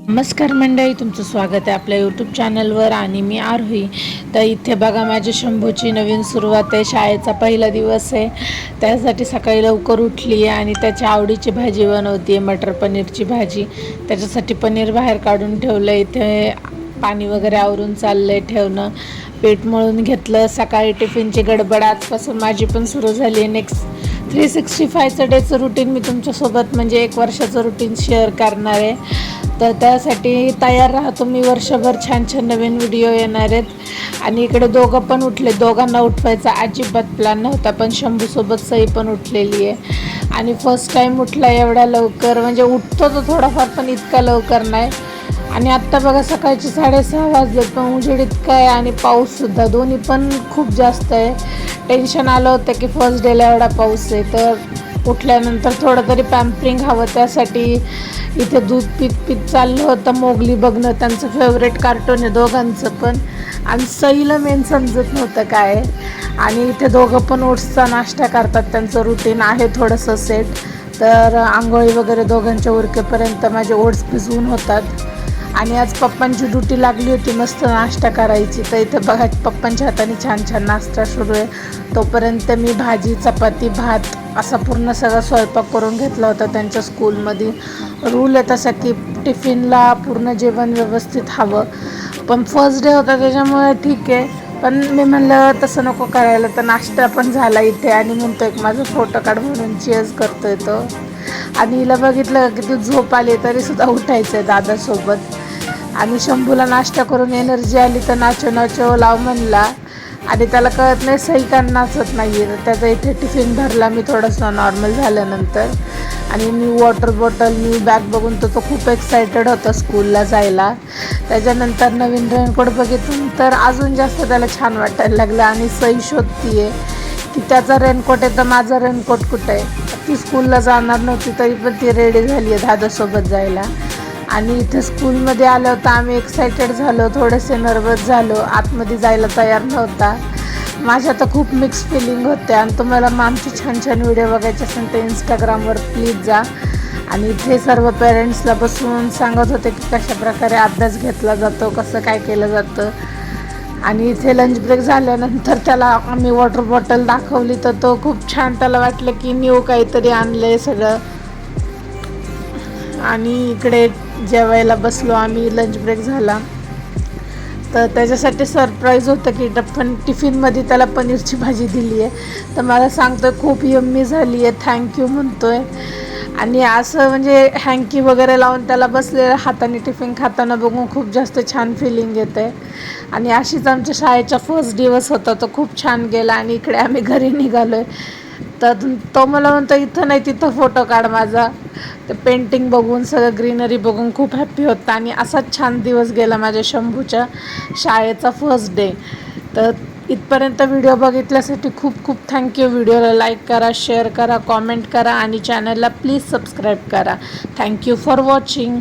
नमस्कार मंडळी, तुमचं स्वागत आहे आपल्या यूट्यूब चॅनलवर आणि मी आरोही. तर इथे बघा माझ्या शंभूची नवीन सुरुवात आहे. शाळेचा पहिला दिवस आहे, त्यासाठी सकाळी लवकर उठली आहे आणि त्याच्या आवडीची भाजी बनवते, मटर पनीरची भाजी. त्याच्यासाठी पनीर बाहेर काढून ठेवलं. इथे पाणी वगैरे आवरून चाललं आहे ठेवणं. पीठ मळून घेतलं. सकाळी टिफिनची गडबड आजपासून माझी पण सुरू झाली आहे. नेक्स्ट 365चं डेचं रुटीन मी तुमच्यासोबत म्हणजे 1 वर्षाचं रुटीन शेअर करणार आहे. तर त्यासाठी तयार राहा तुम्ही. वर्षभर छान छान नवीन व्हिडिओ येणार आहेत. आणि इकडे दोघं पण उठले. दोघांना उठवायचा अजिबात प्लॅन नव्हता, पण शंभूसोबत सई पण उठलेली आहे. आणि फर्स्ट टाईम उठला एवढ्या लवकर, म्हणजे उठतो तो थोडाफार पण इतका लवकर नाही. आणि आत्ता बघा सकाळचे 6:30 वाजलेत, पण उजेड इतका आहे आणि पाऊससुद्धा, दोन्ही पण खूप जास्त आहे. टेन्शन आलं होतं की फर्स्ट डेला एवढा पाऊस आहे, तर उठल्यानंतर थोडं तरी पॅम्परिंग हवं. त्यासाठी इथे दूध पीत चाललं होतं. मोगली बघणं त्यांचं फेवरेट कार्टून आहे दोघांचं पण. आणि सईला मेन समजत नव्हतं काय. आणि इथे दोघं पण ओट्सचा नाश्ता करतात, त्यांचं रुटीन आहे थोडंसं सेट. तर आंघोळी वगैरे दोघांच्या उरकेपर्यंत माझे ओट्स भिजवून होतात. आणि आज पप्पांची ड्युटी लागली होती मस्त नाश्ता करायची, तर इथं बघा पप्पांच्या हाताने छान छान नाश्ता सुरू आहे. तोपर्यंत मी भाजी, चपाती, भात असा पूर्ण सगळा स्वयंपाक करून घेतला होता. त्यांच्या स्कूलमध्ये रूल आहे तसा की टिफिनला पूर्ण जेवण व्यवस्थित हवं. पण फर्स्ट डे होता त्याच्यामुळे ठीक आहे. पण मी म्हणलं तसं नको करायला, तर नाश्ता पण झाला इथे. आणि म्हणतो एक माझा फोटो काढ म्हणून चीअर्स करतोय तो. आणि हिला बघितलं की ती झोप आली तरीसुद्धा उठायचं आहे दादासोबत. आणि शंभूला नाश्ता करून एनर्जी आली तर नाचो नाचो लाव म्हणला. आणि त्याला कळत नाही सही का नाचत नाही आहे. तर त्याचा इथे टिफिन भरला मी थोडंसं नॉर्मल झाल्यानंतर. आणि new water bottle, new bag बघून तो खूप एक्सायटेड होता स्कूलला जायला. त्याच्यानंतर नवीन रेनकोट बघितून तर अजून जास्त त्याला छान वाटायला लागलं. आणि सई शोधती आहे की त्याचा रेनकोट आहे तर माझा रेनकोट कुठं आहे. ती स्कूलला जाणार नव्हती तरी पण ती रेडी झाली आहे दादासोबत जायला. आणि इथे स्कूलमध्ये आलं होतं, आम्ही एक्सायटेड झालो, थोडेसे नर्वस झालो. आतमध्ये जायला तयार नव्हता. माझ्या तर खूप मिक्स फिलिंग होते. आणि तुम्हाला आमचे छान छान व्हिडिओ बघायचे असेल तर इंस्टाग्रामवर प्लीज जा. आणि इथे सर्व पेरेंट्सला बसून सांगत होते की कशाप्रकारे अभ्यास घेतला जातो, कसं काय केलं जातं. आणि इथे लंच ब्रेक झाल्यानंतर त्याला आम्ही वॉटर बॉटल दाखवली, तर तो खूप छान, त्याला वाटलं की न्यू काहीतरी आणलं आहे सगळं. आणि इकडे जेवायला बसलो आम्ही, लंच ब्रेक झाला. तर त्याच्यासाठी सरप्राईज होतं की टिफिनमध्ये त्याला पनीरची भाजी दिली आहे. तर मला सांगतो आहे खूप यम्मी झाली आहे, थँक्यू म्हणतो आहे. आणि असं म्हणजे हँकी वगैरे लावून त्याला बसलेल्या हाताने टिफिन खाताना बघून खूप जास्त छान फिलिंग येते. आणि अशीच आमच्या शाळेचा फर्स्ट दिवस होता, तो खूप छान गेला. आणि इकडे आम्ही घरी निघालो आहे. तर तो मला म्हणतो इथं नाही तिथं फोटो काढ माझा. ते पेंटिंग बघून, सगळं ग्रीनरी बघून खूप हॅप्पी होता. आणि असाच छान दिवस गेला माझ्या शंभूच्या शाळेचा फर्स्ट डे. तर इथपर्यंत व्हिडिओ बघितल्यासाठी खूप खूप थँक्यू. व्हिडिओला लाईक करा, शेअर करा, कॉमेंट करा आणि चॅनलला प्लीज सबस्क्राईब करा. Thank you for watching.